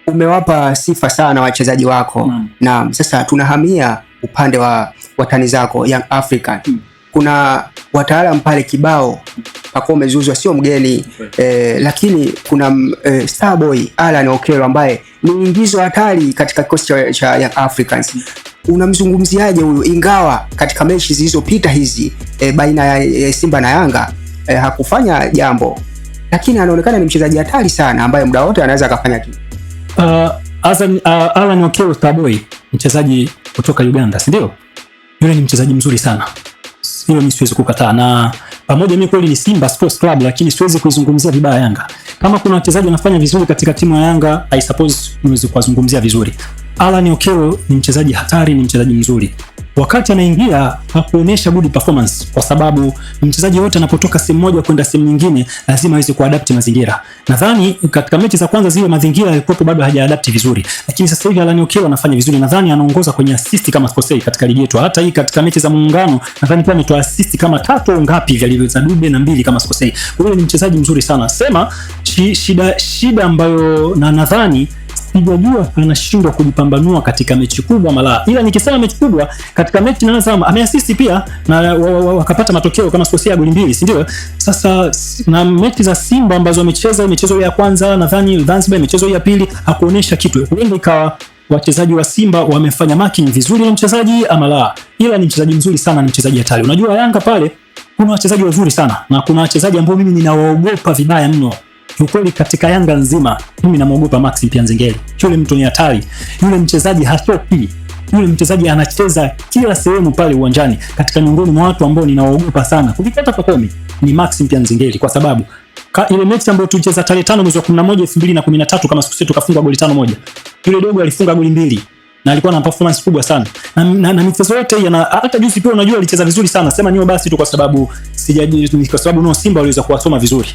umewapa sifa sana wachezaji wako. Na sasa tunahamia upande wa watani zako Young African. Kuna wataalamu pale kibao, Pacome Zouzoua sio mgeni, lakini kuna Starboy Alan Okello ambaye ni ingizo hatari katika kikosi cha Young Africans. Unamzungumziaje huyu, ingawa katika mechi zilizopita hizi baina ya Simba na Yanga hakufanya jambo, lakini anaonekana ni mchezaji hatari sana ambaye muda wote anaweza akafanya kitu. Alan Okello Starboy, mchezaji kutoka Uganda, si ndio? Yule ni mchezaji mzuri sana. Hilo mimi siwezi kukataa, na pamoja mimi kweli ni Simba Sports Club, lakini siwezi kuizungumzia vibaya Yanga. Kama kuna wachezaji wanafanya vizuri katika timu ya Yanga, I suppose niweze kuwazungumzia vizuri. Alan Okello ni mchezaji hatari, ni mchezaji mzuri. Wakati anaingia hakuonesha good performance, kwa sababu mchezaji wote anapotoka sehemu moja kwenda sehemu nyingine lazima aweze kuadapt mazingira. Nadhani katika mechi za kwanza zile mazingira yalikuwa bado hajaadapt vizuri, lakini sasa hivi Alan Okello anafanya vizuri. Nadhani anaongoza kwenye assist kama sikosei katika ligi yetu. Hata hii katika mechi za muungano nadhani pia ametoa assist kama 3 au ngapi vya Liverpool za Dube na 2 kama sikosei. Kwa hiyo ni mchezaji mzuri sana. Sema shida ambayo nadhani sijajua anashindwa kujipambanua katika mechi kubwa mala. Ila nikisema mechi kubwa, katika mechi na ameassist pia na wakapata matokeo kama sikosea goli 2, si ndio? Sasa na mechi za Simba ambazo amecheza, michezo ya kwanza nadhani Zanzibar, michezo ya pili hakuonesha kitu. Huenda ikawa wachezaji wa Simba wamefanya marking vizuri na mchezaji amala. Ila ni mchezaji mzuri sana, ni mchezaji hatari. Unajua Yanga pale kuna wachezaji wazuri sana na kuna wachezaji ambao mimi ninawaogopa vibaya mno. Ukweli katika Yanga nzima mimi namuogopa Maxim Nzengeli. Yule mtu ni hatari. Yule mchezaji hatoki. Yule mchezaji anacheza kila sehemu pale uwanjani. Katika miongoni mwa watu ambao ninawaogopa sana kupita Pacome ni Maxim Nzengeli, kwa sababu ile mechi ambayo tulicheza tarehe 5 mwezi wa 11 2013 kama siku tukafunga goli 5-1. Yule dogo alifunga goli 2 na alikuwa na performance kubwa sana. Na michezo yote hii, na hata juzi pia unajua alicheza vizuri sana. Sema niyo basi tu kwa sababu Simba waliweza kuwasoma vizuri.